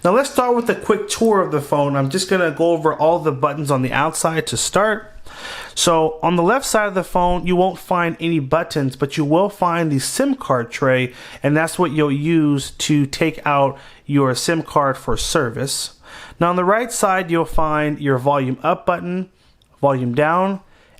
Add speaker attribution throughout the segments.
Speaker 1: Now let's start with a quick tour of the phone. I'm just gonna go over all the buttons on the outside to start. So on the left side of the phone, you won't find any buttons, but you will find the SIM card tray, and that's what you'll use to take out your SIM card for service. Now on the right side, you'll find your volume up button, volume down,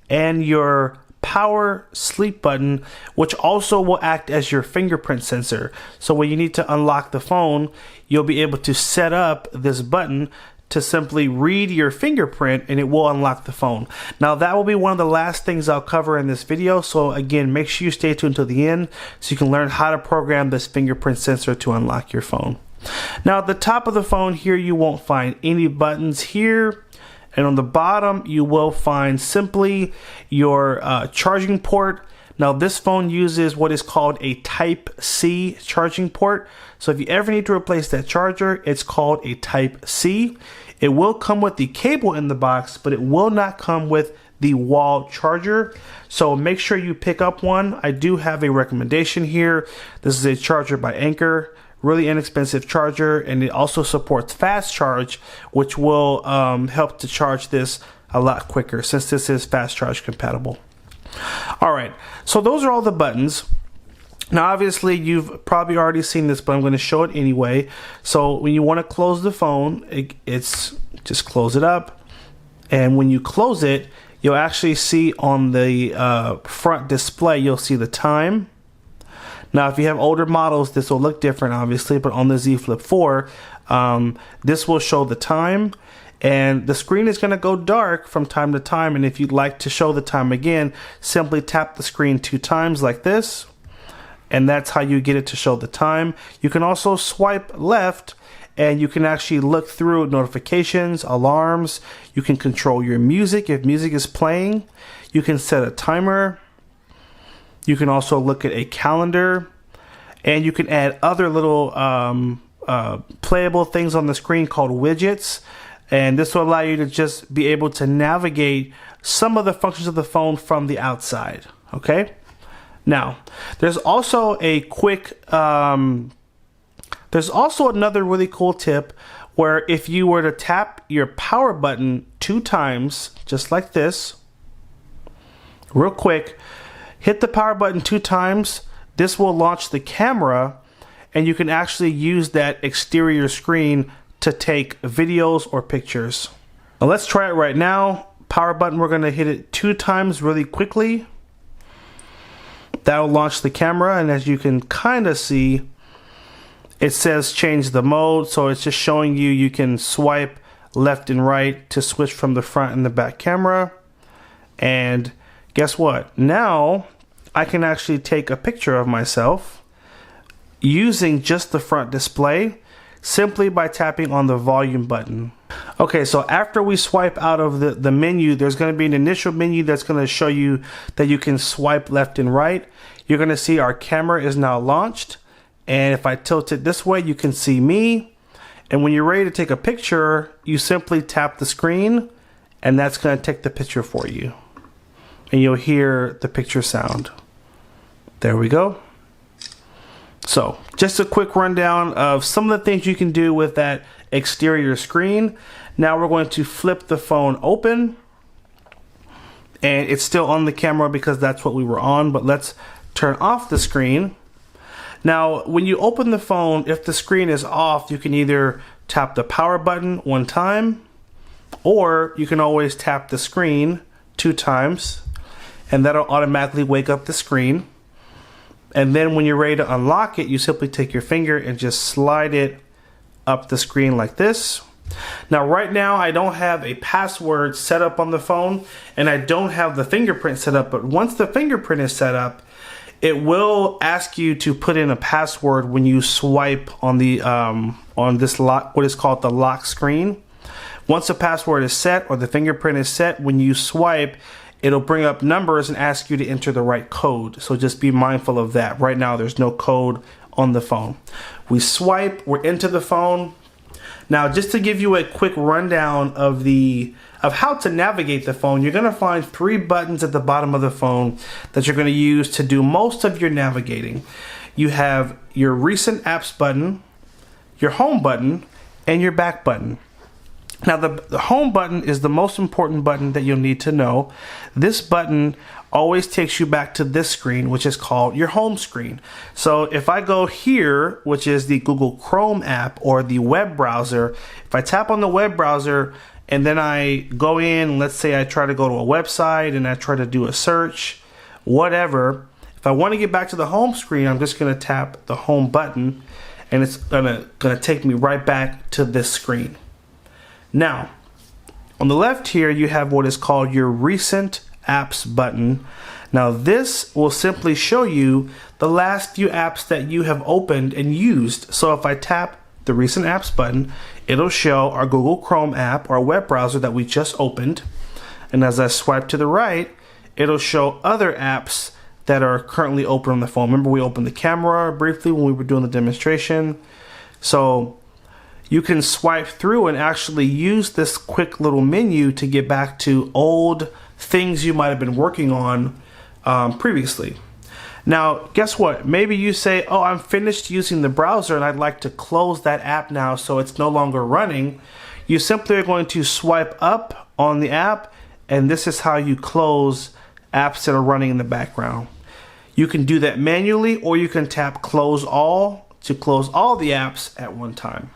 Speaker 1: and your power sleep button, which also will act as your fingerprint sensor. So when you need to unlock the phone, you'll be able to set up this button to simply read your fingerprint and it will unlock the phone. Now that will be one of the last things I'll cover in this video, so again, make sure you stay tuned to the end so you can learn how to program this fingerprint sensor to unlock your phone. Now at the top of the phone here, you won't find any buttons here. And on the bottom, you will find simply your charging port. Now this phone uses what is called a Type-C charging port. So if you ever need to replace that charger, it's called a Type-C. It will come with the cable in the box, but it will not come with the wall charger. So make sure you pick up one. I do have a recommendation here. This is a charger by Anker. Really inexpensive charger, and it also supports fast charge, which will help to charge this a lot quicker since this is fast charge compatible. Alright, so those are all the buttons. Now obviously you've probably already seen this, but I'm going to show it anyway. So when you want to close the phone, it's just close it up, and when you close it, you'll actually see on the front display, you'll see the time. Now, if you have older models, this will look different, obviously, but on the Z Flip 4, this will show the time, and the screen is going to go dark from time to time, and if you'd like to show the time again, simply tap the screen 2 times like this, and that's how you get it to show the time. You can also swipe left, and you can actually look through notifications, alarms. You can control your music if music is playing. You can set a timer. You can also look at a calendar, and you can add other little playable things on the screen called widgets, and this will allow you to just be able to navigate some of the functions of the phone from the outside. Okay, now there's also a quick there's also another really cool tip where if you were to tap your power button 2 times just like this real quick, hit the power button 2 times, this will launch the camera, and you can actually use that exterior screen to take videos or pictures. Now let's try it right now. Power button, we're going to hit it 2 times really quickly. That will launch the camera, and as you can kind of see, it says change the mode, so it's just showing you can swipe left and right to switch from the front and the back camera. And guess what? Now I can actually take a picture of myself using just the front display simply by tapping on the volume button. Okay, so after we swipe out of the menu, there's going to be an initial menu that's going to show you that you can swipe left and right. You're going to see our camera is now launched, and if I tilt it this way, you can see me. And when you're ready to take a picture, you simply tap the screen, and that's going to take the picture for you. And you'll hear the picture sound. There we go. So just a quick rundown of some of the things you can do with that exterior screen. Now we're going to flip the phone open, and it's still on the camera because that's what we were on, but let's turn off the screen. Now when you open the phone, if the screen is off, you can either tap the power button 1 time, or you can always tap the screen 2 times, and that'll automatically wake up the screen. And then when you're ready to unlock it, you simply take your finger and just slide it up the screen like this. Now right now I don't have a password set up on the phone, and I don't have the fingerprint set up, but once the fingerprint is set up, it will ask you to put in a password when you swipe on the on this lock, what is called the lock screen. Once the password is set or the fingerprint is set, when you swipe, it'll bring up numbers and ask you to enter the right code. So just be mindful of that. Right now there's no code on the phone. We swipe, we're into the phone. Now just to give you a quick rundown of how to navigate the phone, you're going to find 3 buttons at the bottom of the phone that you're going to use to do most of your navigating. You have your recent apps button, your home button, and your back button. Now the home button is the most important button that you'll need to know. This button always takes you back to this screen, which is called your home screen. So if I go here, which is the Google Chrome app or the web browser, if I tap on the web browser and then I go in, let's say I try to go to a website and I try to do a search, whatever, if I want to get back to the home screen, I'm just going to tap the home button and it's gonna take me right back to this screen. Now, on the left here, you have what is called your recent apps button. Now this will simply show you the last few apps that you have opened and used. So if I tap the recent apps button, it'll show our Google Chrome app, our web browser that we just opened. And as I swipe to the right, it'll show other apps that are currently open on the phone. Remember, we opened the camera briefly when we were doing the demonstration. So you can swipe through and actually use this quick little menu to get back to old things you might have been working on previously. Now, guess what? Maybe you say, oh, I'm finished using the browser and I'd like to close that app now so it's no longer running. You simply are going to swipe up on the app, and this is how you close apps that are running in the background. You can do that manually, or you can tap close all to close all the apps at one time.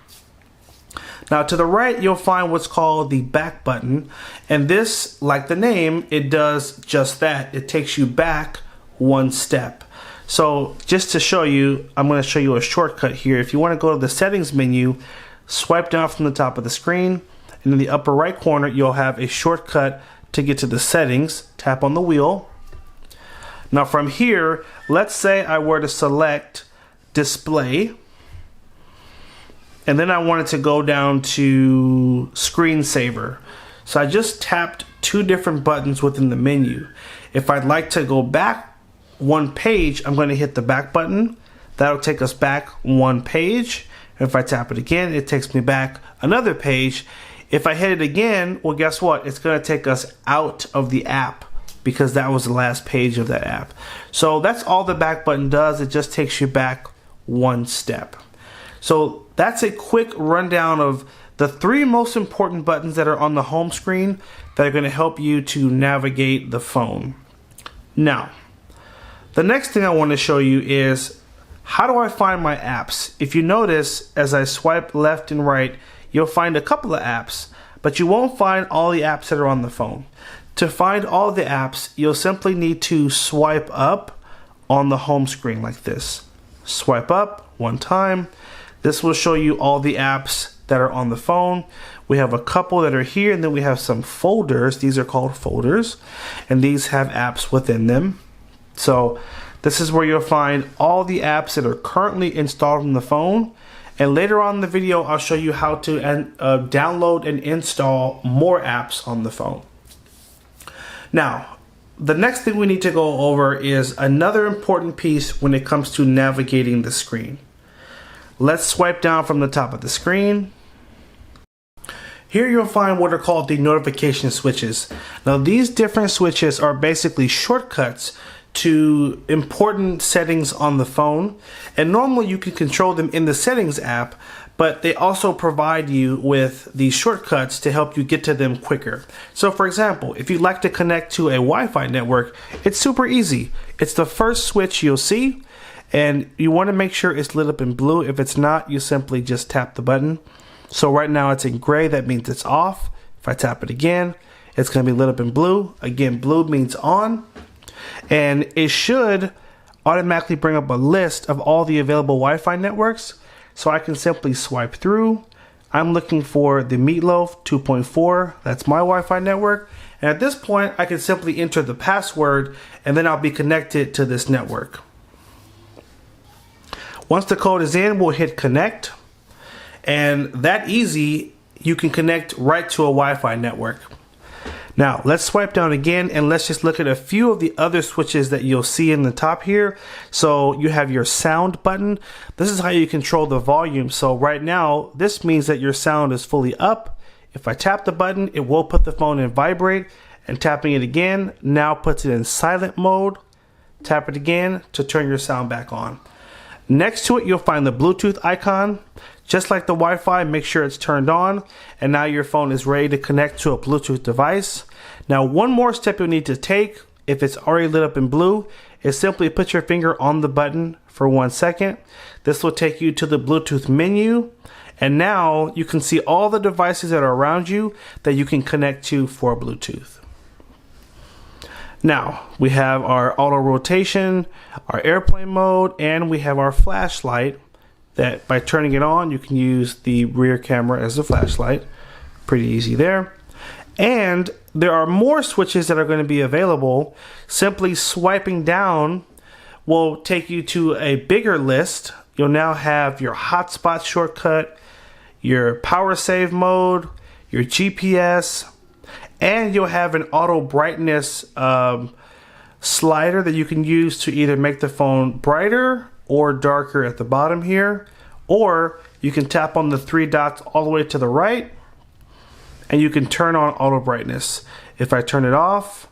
Speaker 1: Now to the right, you'll find what's called the back button. And this, like the name, it does just that. It takes you back one step. So just to show you, I'm going to show you a shortcut here. If you want to go to the settings menu, swipe down from the top of the screen, and in the upper right corner, you'll have a shortcut to get to the settings. Tap on the wheel. Now from here, let's say I were to select display, and then I wanted to go down to screensaver. So I just tapped two different buttons within the menu. If I'd like to go back one page, I'm going to hit the back button. That'll take us back one page. If I tap it again, it takes me back another page. If I hit it again, well, guess what? It's going to take us out of the app, because that was the last page of that app. So that's all the back button does. It just takes you back one step. So that's a quick rundown of the three most important buttons that are on the home screen that are going to help you to navigate the phone. Now, the next thing I want to show you is, how do I find my apps? If you notice, as I swipe left and right, you'll find a couple of apps, but you won't find all the apps that are on the phone. To find all the apps, you'll simply need to swipe up on the home screen like this. Swipe up one time. This will show you all the apps that are on the phone. We have a couple that are here, and then we have some folders. These are called folders, and these have apps within them. So this is where you'll find all the apps that are currently installed on the phone. And later on in the video, I'll show you how to download and install more apps on the phone. Now, the next thing we need to go over is another important piece when it comes to navigating the screen. Let's swipe down from the top of the screen. Here you'll find what are called the notification switches. Now these different switches are basically shortcuts to important settings on the phone, and normally you can control them in the settings app, but they also provide you with these shortcuts to help you get to them quicker. So for example, if you'd like to connect to a Wi-Fi network, it's super easy. It's the first switch you'll see, and you want to make sure it's lit up in blue. If it's not, you simply just tap the button. So right now it's in gray, that means it's off. If I tap it again, it's going to be lit up in blue. Again, blue means on. And it should automatically bring up a list of all the available Wi-Fi networks. So I can simply swipe through. I'm looking for the Meatloaf 2.4. That's my Wi-Fi network. And at this point, I can simply enter the password, and then I'll be connected to this network. Once the code is in, we'll hit connect. And that easy, you can connect right to a Wi-Fi network. Now let's swipe down again, and let's just look at a few of the other switches that you'll see in the top here. So you have your sound button. This is how you control the volume. So right now, this means that your sound is fully up. If I tap the button, it will put the phone in vibrate, and tapping it again now puts it in silent mode. Tap it again to turn your sound back on. Next to it, you'll find the Bluetooth icon. Just like the Wi-Fi, make sure it's turned on, and now your phone is ready to connect to a Bluetooth device. Now, one more step you'll need to take, if it's already lit up in blue, is simply put your finger on the button for 1 second. This will take you to the Bluetooth menu, and now you can see all the devices that are around you that you can connect to for Bluetooth. Now, we have our auto rotation, our airplane mode, and we have our flashlight that by turning it on, you can use the rear camera as a flashlight. Pretty easy there. And there are more switches that are going to be available. Simply swiping down will take you to a bigger list. You'll now have your hotspot shortcut, your power save mode, your GPS, and you'll have an auto brightness slider that you can use to either make the phone brighter or darker at the bottom here, or you can tap on the 3 dots all the way to the right and you can turn on auto brightness. If I turn it off,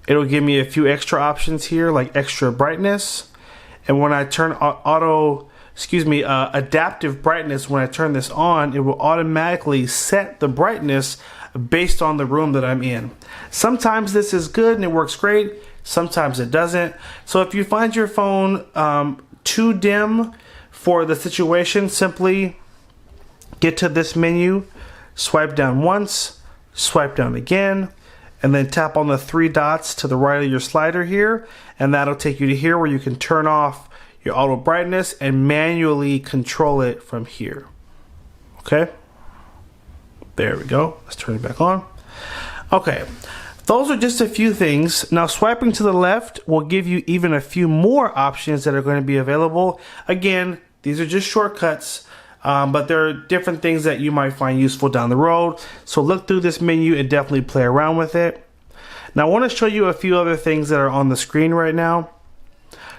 Speaker 1: it'll give me a few extra options here like extra brightness, and when I turn adaptive brightness, when I turn this on, it will automatically set the brightness based on the room that I'm in. Sometimes this is good and it works great, sometimes it doesn't. So if you find your phone too dim for the situation, simply get to this menu, swipe down once, swipe down again, and then tap on the 3 dots to the right of your slider here, and that'll take you to here where you can turn off your auto brightness and manually control it from here. Okay, there we go. Let's turn it back on. Okay, those are just a few things. Now, swiping to the left will give you even a few more options that are going to be available. Again, these are just shortcuts, but there are different things that you might find useful down the road. So look through this menu and definitely play around with it. Now, I want to show you a few other things that are on the screen right now.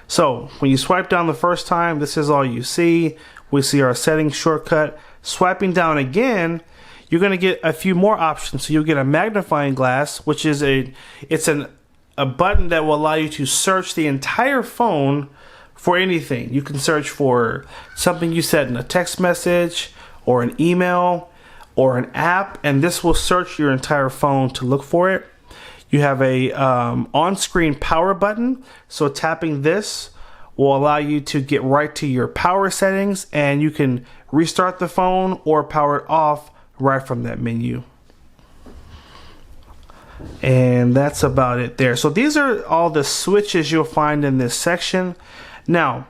Speaker 1: So when you swipe down the first time, this is all you see. We see our settings shortcut. Swiping down again, you're going to get a few more options. So you'll get a magnifying glass, which is a button that will allow you to search the entire phone for anything. You can search for something you said in a text message or an email or an app, and this will search your entire phone to look for it. You have a on-screen power button, so tapping this will allow you to get right to your power settings, and you can restart the phone or power it off right from that menu. And that's about it there. So these are all the switches you'll find in this section. Now,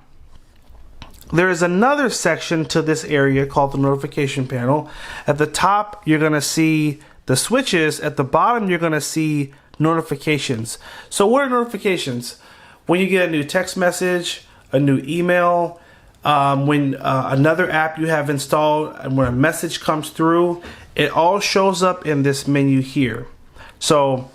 Speaker 1: there is another section to this area called the notification panel. At the top, you're going to see the switches. At the bottom, you're going to see notifications. So what are notifications? When you get a new text message, a new email, when another app you have installed, and when a message comes through, it all shows up in this menu here. So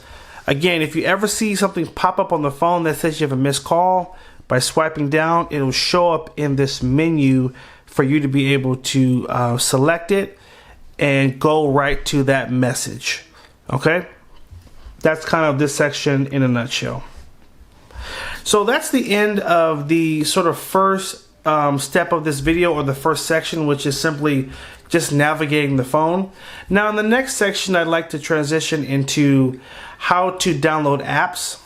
Speaker 1: again, if you ever see something pop up on the phone that says you have a missed call, by swiping down, it'll show up in this menu for you to be able to select it and go right to that message. Okay, that's kind of this section in a nutshell. So that's the end of the sort of first step of this video, or the first section, which is simply just navigating the phone. Now in the next section, I'd like to transition into how to download apps.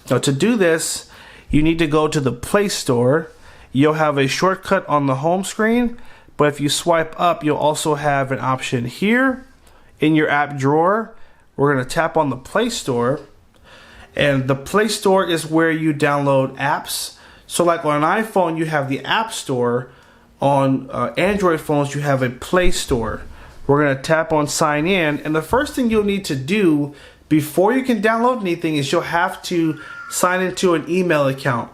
Speaker 1: Now to do this, you need to go to the Play Store. You'll have a shortcut on the home screen, but if you swipe up, you'll also have an option here in your app drawer. We're going to tap on the Play Store, and the Play Store is where you download apps. So like on an iPhone, you have the App Store. On Android phones, you have a Play Store. We're going to tap on Sign In, and the first thing you'll need to do before you can download anything is you'll have to sign into an email account.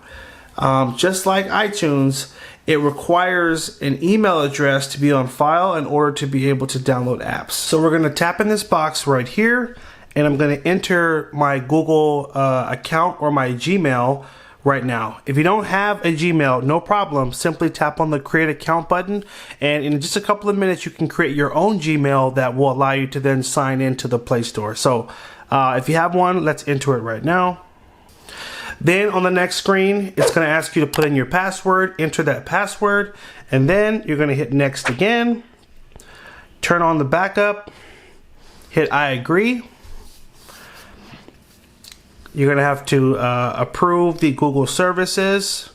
Speaker 1: Just like iTunes, it requires an email address to be on file in order to be able to download apps. So we're going to tap in this box right here, and I'm going to enter my Google account or my Gmail right now. If you don't have a Gmail, no problem. Simply tap on the Create Account button, and in just a couple of minutes, you can create your own Gmail that will allow you to then sign into the Play Store. So if you have one, let's enter it right now. Then on the next screen, it's going to ask you to put in your password, enter that password, and then you're going to hit next again, turn on the backup, hit I agree. You're going to have to approve the Google services.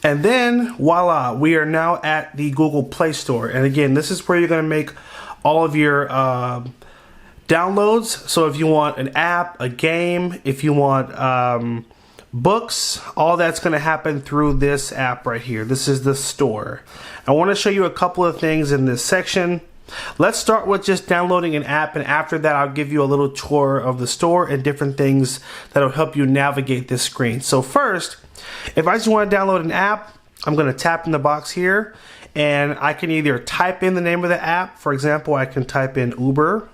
Speaker 1: And then voila, we are now at the Google Play Store. And again, this is where you're going to make all of your downloads. So if you want an app, a game, if you want books, all that's going to happen through this app right here. This is the store. I want to show you a couple of things in this section. Let's start with just downloading an app, and after that I'll give you a little tour of the store and different things that will help you navigate this screen. So first, if I just want to download an app, I'm going to tap in the box here, and I can either type in the name of the app. For example, I can type in Uber,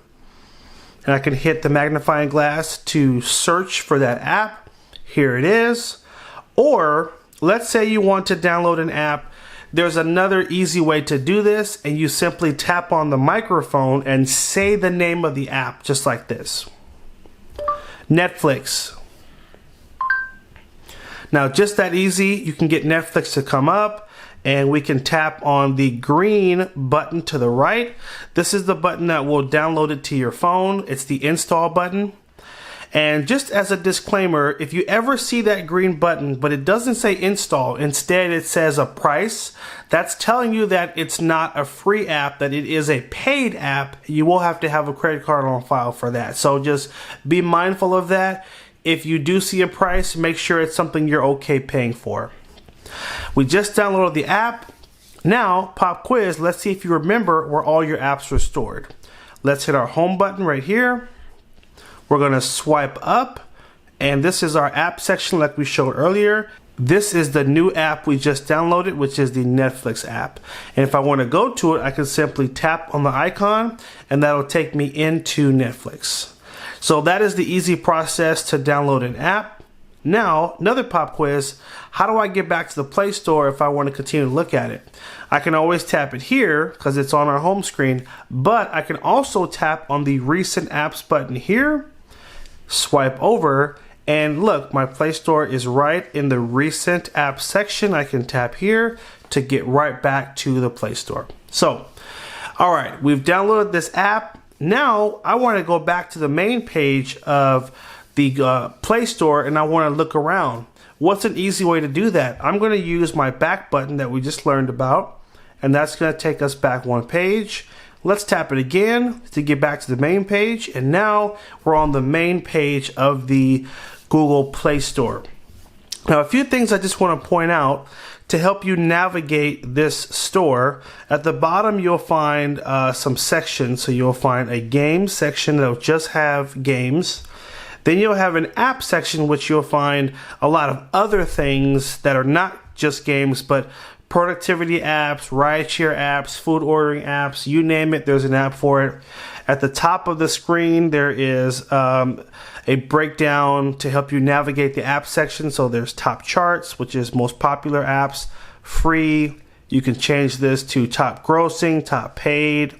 Speaker 1: and I can hit the magnifying glass to search for that app. Here it is. Or let's say you want to download an app. There's another easy way to do this, and you simply tap on the microphone and say the name of the app, just like this. Netflix. Now, just that easy, you can get Netflix to come up, and we can tap on the green button to the right. This is the button that will download it to your phone. It's the install button. And just as a disclaimer, if you ever see that green button, but it doesn't say install, instead it says a price, that's telling you that it's not a free app, that it is a paid app. You will have to have a credit card on file for that. So just be mindful of that. If you do see a price, make sure it's something you're okay paying for. We just downloaded the app. Now, pop quiz, let's see if you remember where all your apps were stored. Let's hit our home button right here. We're going to swipe up, and this is our app section like we showed earlier. This is the new app we just downloaded, which is the Netflix app. And if I want to go to it, I can simply tap on the icon, and that'll take me into Netflix. So that is the easy process to download an app. Now, another pop quiz. How do I get back to the Play Store if I want to continue to look at it? I can always tap it here because it's on our home screen, but I can also tap on the recent apps button here, swipe over, and look, my Play Store is right in the recent apps section. I can tap here to get right back to the Play Store. So, all right, we've downloaded this app. Now I want to go back to the main page of the Play Store, and I want to look around. What's an easy way to do that? I'm going to use my back button that we just learned about, and that's going to take us back one page. Let's tap it again to get back to the main page, and now we're on the main page of the Google Play Store. Now, a few things I just want to point out to help you navigate this store. At the bottom, you'll find some sections. So you'll find a game section that'll just have games. Then you'll have an app section, which you'll find a lot of other things that are not just games, but productivity apps, rideshare apps, food ordering apps, you name it, there's an app for it. At the top of the screen, there is a breakdown to help you navigate the app section. So there's top charts, which is most popular apps, free. You can change this to top grossing, top paid,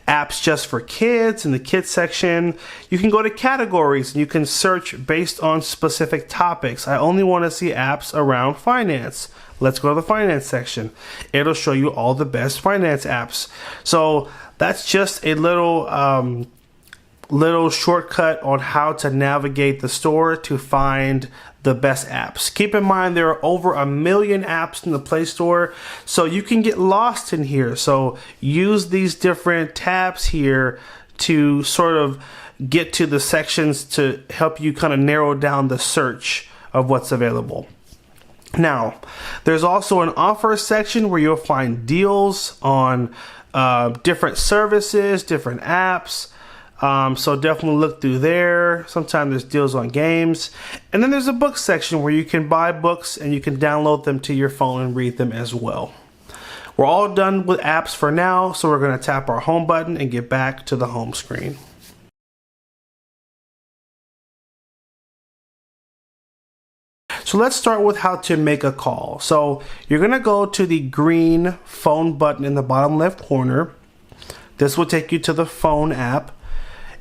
Speaker 1: apps just for kids in the kids section. You can go to categories and you can search based on specific topics. I only want to see apps around finance. Let's go to the finance section. It'll show you all the best finance apps. So that's just a little shortcut on how to navigate the store to find the best apps. Keep in mind there are over 1 million apps in the Play Store, so you can get lost in here. So use these different tabs here to sort of get to the sections to help you kind of narrow down the search of what's available. Now, there's also an offer section where you'll find deals on different services, different apps. So definitely look through there. Sometimes there's deals on games. And then there's a book section where you can buy books and you can download them to your phone and read them as well. We're all done with apps for now, so we're going to tap our home button and get back to the home screen. So let's start with how to make a call. So you're going to go to the green phone button in the bottom left corner. This will take you to the phone app.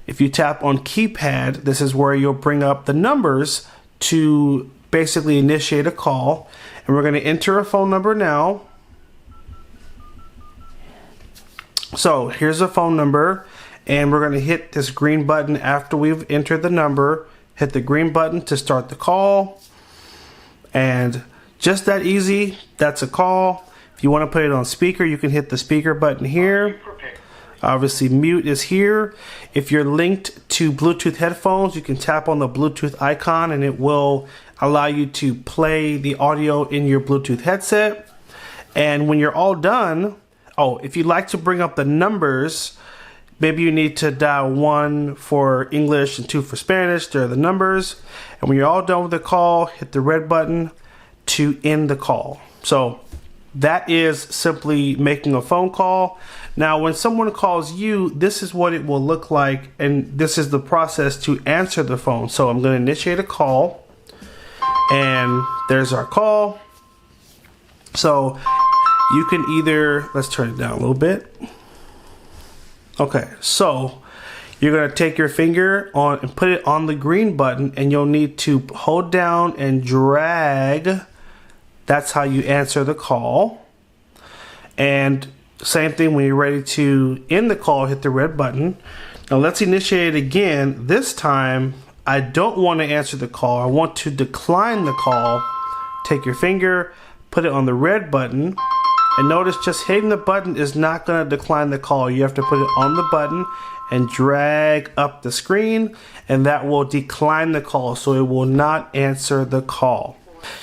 Speaker 1: If you tap on keypad, this is where you'll bring up the numbers to basically initiate a call. And we're going to enter a phone number now. So here's a phone number, and we're going to hit this green button after we've entered the number. Hit the green button to start the call. And just that easy, that's a call. If you want to put it on speaker, you can hit the speaker button here. Obviously, mute is here. If you're linked to Bluetooth headphones, you can tap on the Bluetooth icon and it will allow you to play the audio in your Bluetooth headset. And when you're all done, if you'd like to bring up the numbers, maybe you need to dial 1 for English and 2 for Spanish. They're the numbers. And when you're all done with the call, hit the red button to end the call. So that is simply making a phone call. Now, when someone calls you, this is what it will look like, and this is the process to answer the phone. So I'm going to initiate a call, and there's our call. So you can either, let's turn it down a little bit. Okay, so you're going to take your finger on and put it on the green button, and you'll need to hold down and drag. That's how you answer the call. And same thing when you're ready to end the call, hit the red button. Now let's initiate it again. This time, I don't want to answer the call. I want to decline the call. Take your finger, put it on the red button, and notice just hitting the button is not going to decline the call. You have to put it on the button and drag up the screen, and that will decline the call, so it will not answer the call.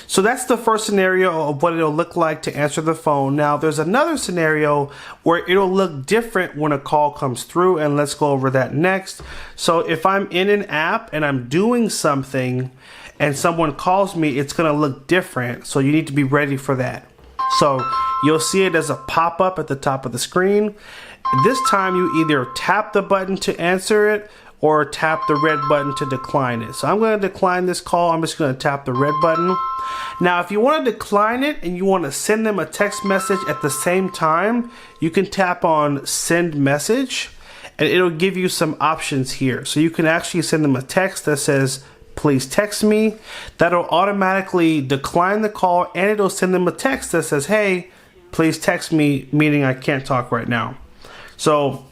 Speaker 1: So that's the first scenario of what it'll look like to answer the phone. Now there's another scenario where it'll look different when a call comes through, and let's go over that next. So if I'm in an app and I'm doing something and someone calls me, it's going to look different. So you need to be ready for that. So you'll see it as a pop-up at the top of the screen. This time you either tap the button to answer it or tap the red button to decline it. So I'm going to decline this call. I'm just going to tap the red button. Now, if you want to decline it and you want to send them a text message at the same time, you can tap on send message, and it'll give you some options here. So you can actually send them a text that says, please text me. That'll automatically decline the call, and it'll send them a text that says, hey, please text me, meaning I can't talk right now. So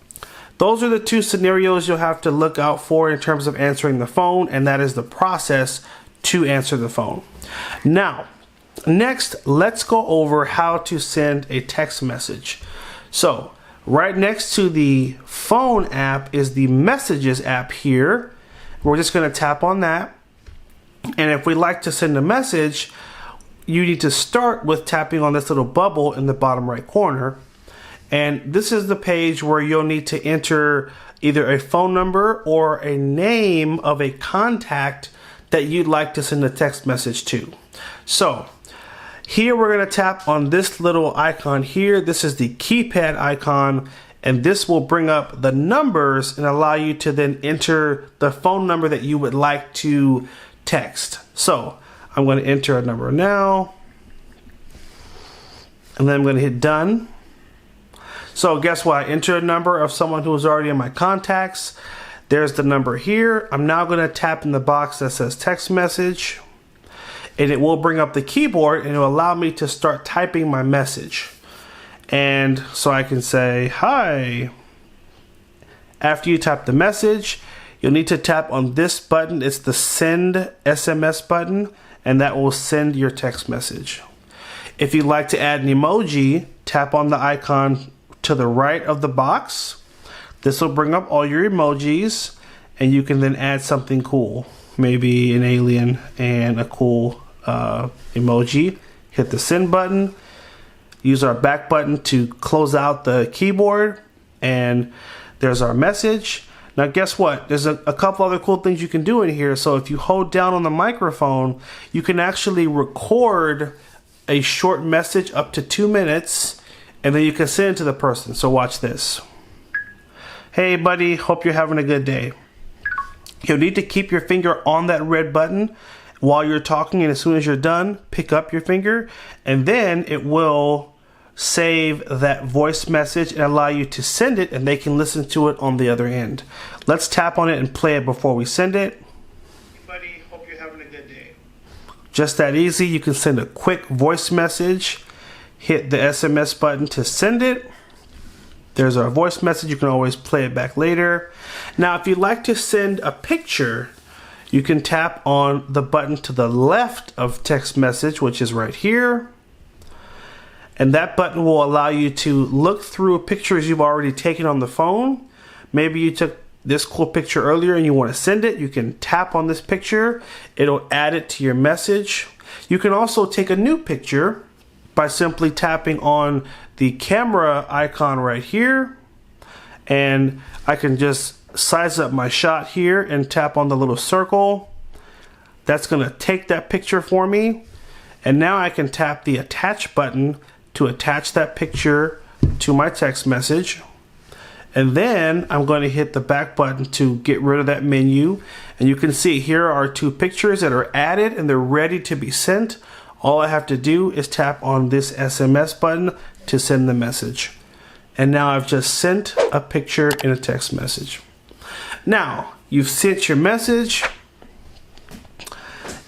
Speaker 1: those are the two scenarios you'll have to look out for in terms of answering the phone, and that is the process to answer the phone. Now, next, let's go over how to send a text message. So, right next to the phone app is the messages app here. We're just going to tap on that. And if we'd like to send a message, you need to start with tapping on this little bubble in the bottom right corner. And this is the page where you'll need to enter either a phone number or a name of a contact that you'd like to send a text message to. So here we're going to tap on this little icon here. This is the keypad icon, and this will bring up the numbers and allow you to then enter the phone number that you would like to text. So I'm going to enter a number now, and then I'm going to hit done. So guess what? I enter a number of someone who is already in my contacts. There's the number here. I'm now going to tap in the box that says text message, and it will bring up the keyboard, and it will allow me to start typing my message. And so I can say, hi. After you type the message, you'll need to tap on this button. It's the send SMS button, and that will send your text message. If you'd like to add an emoji, tap on the icon to the right of the box. This will bring up all your emojis, and you can then add something cool, maybe an alien and a cool emoji. Hit the send button, use our back button to close out the keyboard, and there's our message. Now guess what? There's a couple other cool things you can do in here. So if you hold down on the microphone, you can actually record a short message up to 2 minutes, and then you can send it to the person. So watch this. Hey buddy, hope you're having a good day. You'll need to keep your finger on that red button while you're talking, and as soon as you're done, pick up your finger, and then it will save that voice message and allow you to send it, and they can listen to it on the other end. Let's tap on it and play it before we send it. Hey buddy, hope you're having a good day. Just that easy. You can send a quick voice message, hit the SMS button to send it. There's our voice message. You can always play it back later. Now, if you'd like to send a picture, you can tap on the button to the left of text message, which is right here. And that button will allow you to look through pictures you've already taken on the phone. Maybe you took this cool picture earlier and you want to send it. You can tap on this picture. It'll add it to your message. You can also take a new picture by simply tapping on the camera icon right here. And I can just size up my shot here and tap on the little circle. That's going to take that picture for me. And now I can tap the attach button to attach that picture to my text message. And then I'm going to hit the back button to get rid of that menu. And you can see here are 2 pictures that are added and they're ready to be sent. All I have to do is tap on this SMS button to send the message. And now I've just sent a picture in a text message. Now, you've sent your message.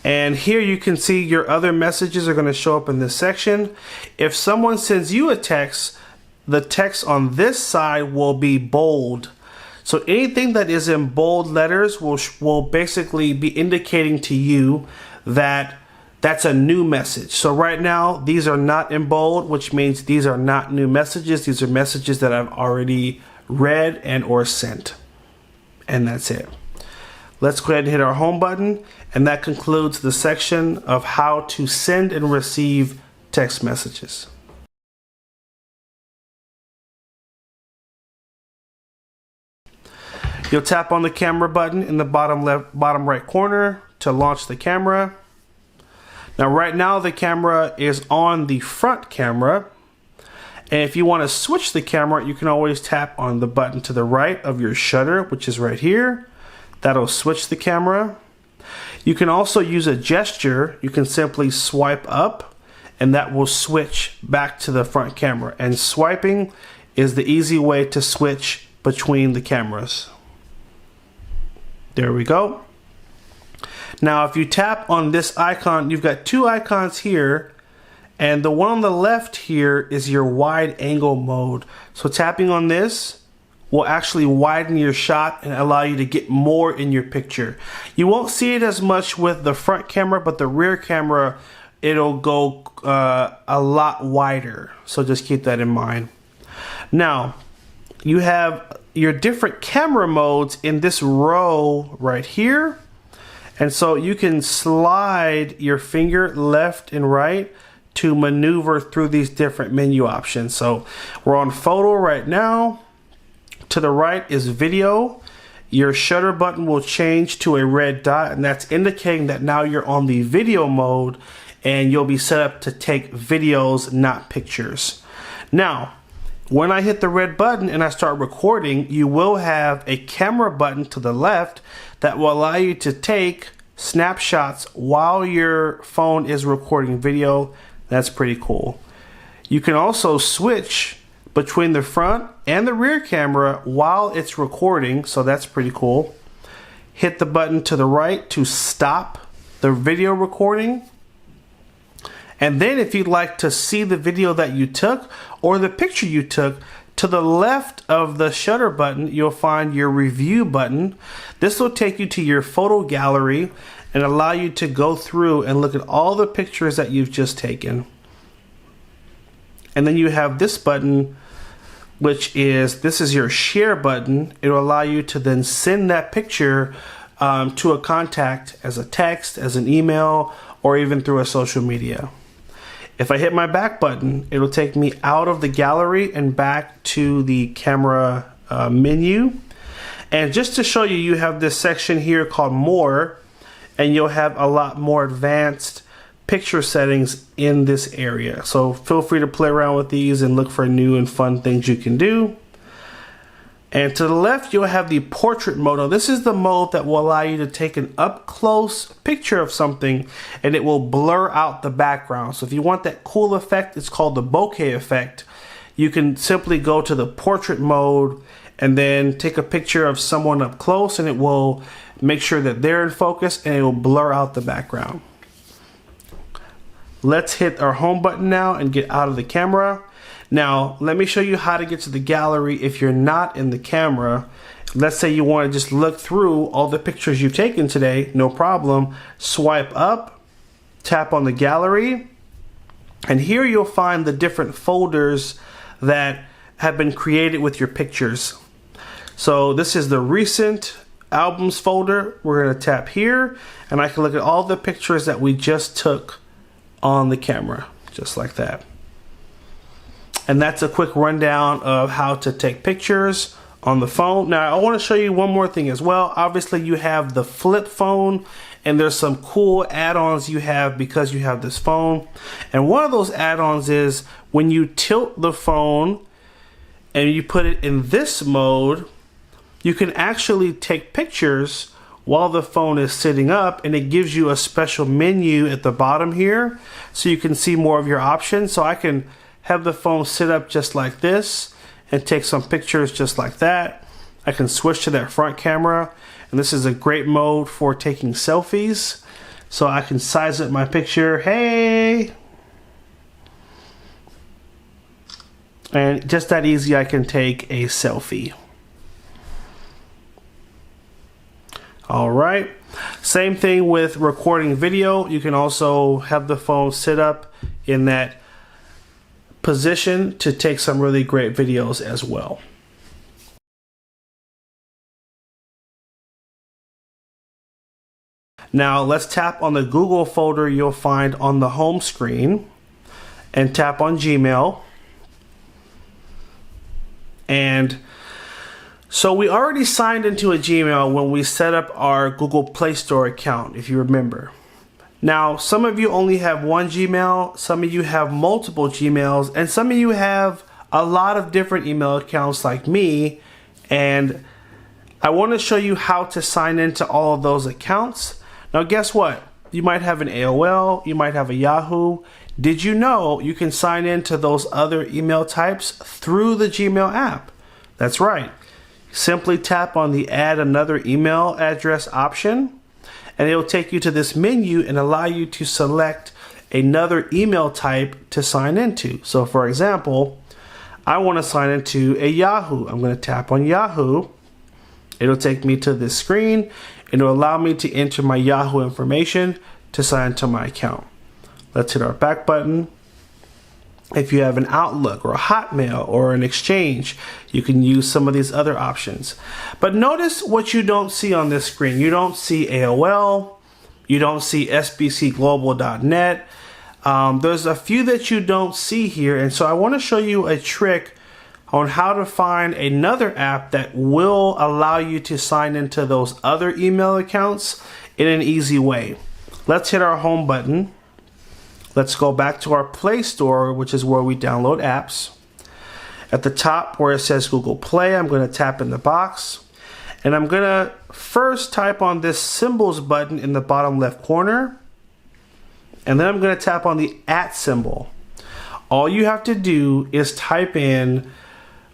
Speaker 1: And here you can see your other messages are going to show up in this section. If someone sends you a text, the text on this side will be bold. So anything that is in bold letters will basically be indicating to you that that's a new message. So right now, these are not in bold, which means these are not new messages. These are messages that I've already read and or sent. And that's it. Let's go ahead and hit our home button. And that concludes the section of how to send and receive text messages. You'll tap on the camera button in the bottom right corner to launch the camera. Now right now the camera is on the front camera. And if you want to switch the camera, you can always tap on the button to the right of your shutter, which is right here. That'll switch the camera. You can also use a gesture. You can simply swipe up and that will switch back to the front camera. And swiping is the easy way to switch between the cameras. There we go. Now if you tap on this icon, you've got 2 icons here. And the one on the left here is your wide angle mode. So tapping on this will actually widen your shot and allow you to get more in your picture. You won't see it as much with the front camera, but the rear camera, it'll go a lot wider. So just keep that in mind. Now, you have your different camera modes in this row right here. And so you can slide your finger left and right to maneuver through these different menu options. So we're on photo right now. To the right is video. Your shutter button will change to a red dot, and that's indicating that now you're on the video mode and you'll be set up to take videos, not pictures. Now, when I hit the red button and I start recording, you will have a camera button to the left that will allow you to take snapshots while your phone is recording video. That's pretty cool. You can also switch between the front and the rear camera while it's recording, so that's pretty cool. Hit the button to the right to stop the video recording. And then if you'd like to see the video that you took or the picture you took, to the left of the shutter button, you'll find your review button. This will take you to your photo gallery and allow you to go through and look at all the pictures that you've just taken. And then you have this button, which is, this is your share button. It will allow you to then send that picture to a contact as a text, as an email, or even through a social media. If I hit my back button, it'll take me out of the gallery and back to the camera menu. And just to show you, you have this section here called More, and you'll have a lot more advanced picture settings in this area. So feel free to play around with these and look for new and fun things you can do. And to the left, you'll have the portrait mode. Now, this is the mode that will allow you to take an up-close picture of something and it will blur out the background. So if you want that cool effect, it's called the bokeh effect. You can simply go to the portrait mode and then take a picture of someone up close and it will make sure that they're in focus and it will blur out the background. Let's hit our home button now and get out of the camera. Now, let me show you how to get to the gallery if you're not in the camera. Let's say you want to just look through all the pictures you've taken today, no problem. Swipe up, tap on the gallery, and here you'll find the different folders that have been created with your pictures. So this is the recent albums folder. We're going to tap here, and I can look at all the pictures that we just took on the camera, just like that. And that's a quick rundown of how to take pictures on the phone. Now I want to show you one more thing as well. Obviously you have the flip phone, and there's some cool add-ons you have because you have this phone. And one of those add-ons is when you tilt the phone and you put it in this mode, you can actually take pictures while the phone is sitting up, and it gives you a special menu at the bottom here so you can see more of your options. So I can have the phone sit up just like this and take some pictures just like that. I can switch to that front camera, and this is a great mode for taking selfies. So I can size up my picture, hey! And just that easy, I can take a selfie. All right, same thing with recording video. You can also have the phone sit up in that position to take some really great videos as well. Now let's tap on the Google folder you'll find on the home screen and tap on Gmail. And so we already signed into a Gmail when we set up our Google Play Store account, if you remember. Now, some of you only have one Gmail, some of you have multiple Gmails, and some of you have a lot of different email accounts like me. And I want to show you how to sign into all of those accounts. Now, guess what? You might have an AOL, you might have a Yahoo. Did you know you can sign into those other email types through the Gmail app? That's right. Simply tap on the Add Another Email Address option, and it will take you to this menu and allow you to select another email type to sign into. So for example, I want to sign into a Yahoo. I'm going to tap on Yahoo. It'll take me to this screen, and it'll allow me to enter my Yahoo information to sign into my account. Let's hit our back button. If you have an Outlook or a Hotmail or an Exchange, you can use some of these other options. But notice what you don't see on this screen. You don't see AOL. You don't see sbcglobal.net. There's a few that you don't see here. And so I want to show you a trick on how to find another app that will allow you to sign into those other email accounts in an easy way. Let's hit our home button. Let's go back to our Play Store, which is where we download apps. At the top where it says Google Play, I'm going to tap in the box. And I'm going to first type on this symbols button in the bottom left corner. And then I'm going to tap on the @ symbol. All you have to do is type in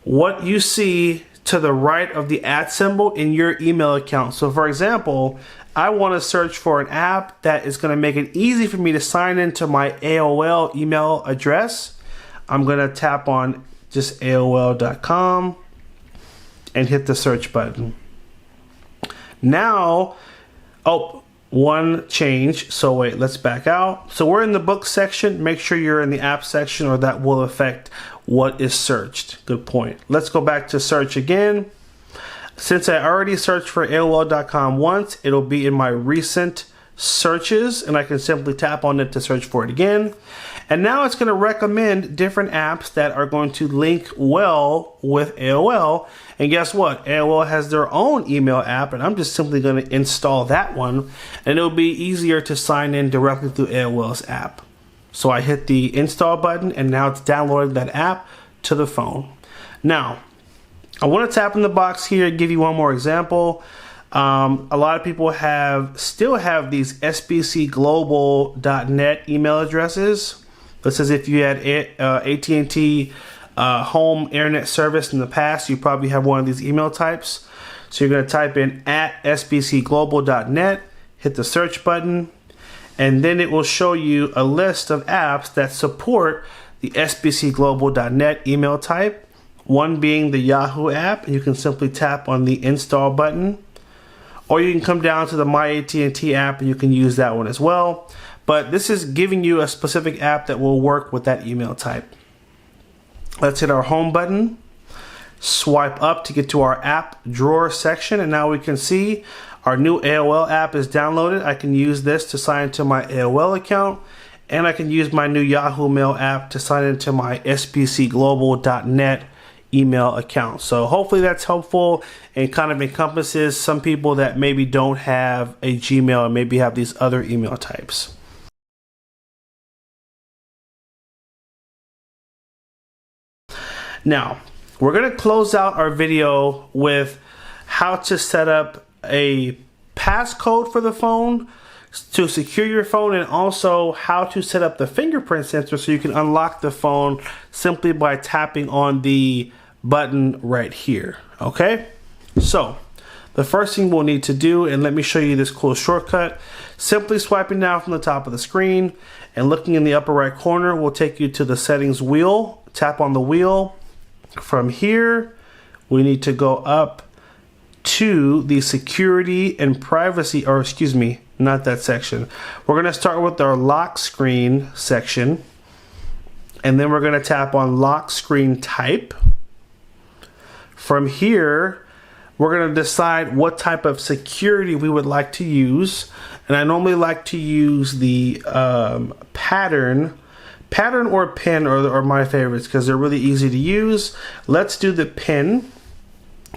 Speaker 1: what you see to the right of the @ symbol in your email account. So for example, I want to search for an app that is going to make it easy for me to sign into my AOL email address. I'm going to tap on just AOL.com and hit the search button. Now, one change. So wait, let's back out. So we're in the book section. Make sure you're in the app section, or that will affect what is searched. Good point. Let's go back to search again. Since I already searched for AOL.com once, it'll be in my recent searches, and I can simply tap on it to search for it again. And now it's going to recommend different apps that are going to link well with AOL. And guess what? AOL has their own email app, and I'm just simply going to install that one, and it'll be easier to sign in directly through AOL's app. So I hit the install button, and now it's downloaded that app to the phone. Now, I want to tap in the box here and give you one more example. A lot of people still have these sbcglobal.net email addresses. This is if you had AT&T home internet service in the past, you probably have one of these email types. So you're going to type in @sbcglobal.net, hit the search button, and then it will show you a list of apps that support the sbcglobal.net email type. One being the Yahoo app. You can simply tap on the install button, or you can come down to the My AT&T app and you can use that one as well. But this is giving you a specific app that will work with that email type. Let's hit our home button, swipe up to get to our app drawer section, and now we can see our new AOL app is downloaded. I can use this to sign into my AOL account, and I can use my new Yahoo Mail app to sign into my sbcglobal.net email account. So hopefully that's helpful and kind of encompasses some people that maybe don't have a Gmail and maybe have these other email types. Now, we're going to close out our video with how to set up a passcode for the phone to secure your phone, and also how to set up the fingerprint sensor so you can unlock the phone simply by tapping on the button right here. Okay, so the first thing we'll need to do, and let me show you this cool shortcut, simply swiping down from the top of the screen and looking in the upper right corner will take you to the settings wheel. Tap on the wheel. From here we need to go up to the security and privacy, or excuse me, not that section. We're going to start with our lock screen section, and then we're going to tap on lock screen type. From here, we're going to decide what type of security we would like to use, and I normally like to use the pattern or pin are my favorites because they're really easy to use. Let's do the pin.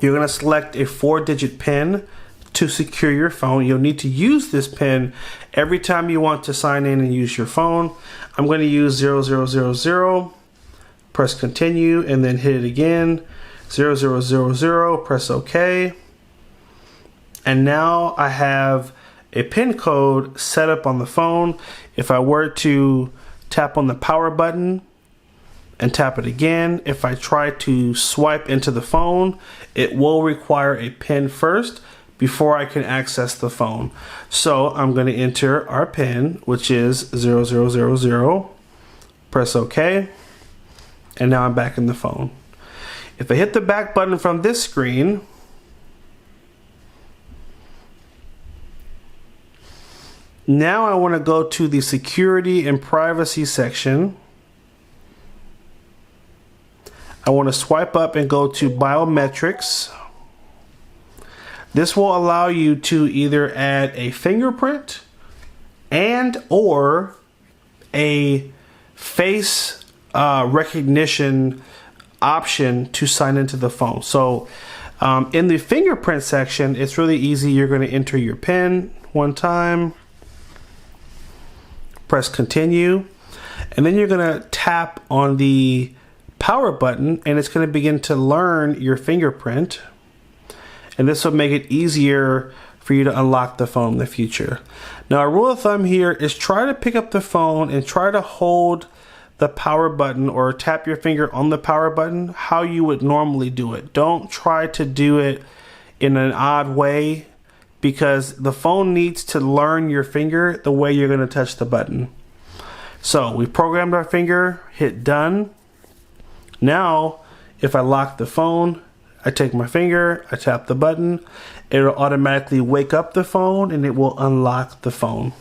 Speaker 1: You're going to select a 4-digit pin to secure your phone. You'll need to use this pin every time you want to sign in and use your phone. I'm going to use 0000, press continue, and then hit it again. 0000, press OK. And now I have a pin code set up on the phone. If I were to tap on the power button and tap it again, if I try to swipe into the phone, it will require a pin first before I can access the phone. So I'm going to enter our pin, which is 0000, press OK, and now I'm back in the phone. If I hit the back button from this screen, now I want to go to the security and privacy section. I want to swipe up and go to biometrics. This will allow you to either add a fingerprint and or a face recognition option to sign into the phone. So in the fingerprint section, it's really easy. You're going to enter your PIN one time, press continue, and then you're going to tap on the power button, and it's going to begin to learn your fingerprint, and this will make it easier for you to unlock the phone in the future. Now, a rule of thumb here is try to pick up the phone and try to hold the power button or tap your finger on the power button how you would normally do it. Don't try to do it in an odd way, because the phone needs to learn your finger the way you're going to touch the button. So we programmed our finger, hit done. Now, if I lock the phone, I take my finger, I tap the button, it'll automatically wake up the phone and it will unlock the phone.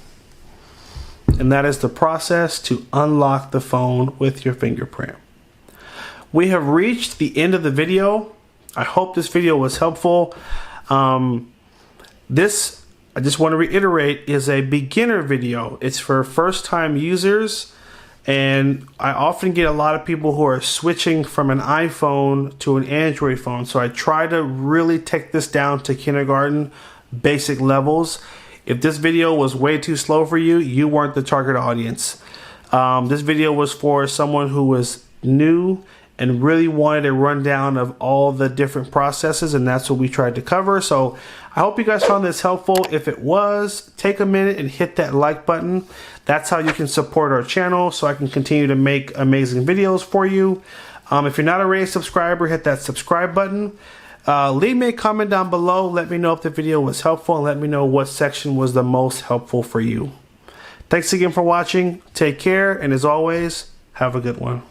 Speaker 1: And that is the process to unlock the phone with your fingerprint. We have reached the end of the video. I hope this video was helpful. This, I just want to reiterate, is a beginner video. It's for first-time users, and I often get a lot of people who are switching from an iPhone to an Android phone. So I try to really take this down to kindergarten basic levels. If this video was way too slow for you, you weren't the target audience. This video was for someone who was new and really wanted a rundown of all the different processes, and that's what we tried to cover. So I hope you guys found this helpful. If it was, take a minute and hit that like button. That's how you can support our channel so I can continue to make amazing videos for you. If you're not already a subscriber, hit that subscribe button. Leave me a comment down below. Let me know if the video was helpful and let me know what section was the most helpful for you. Thanks again for watching. Take care, and as always, have a good one.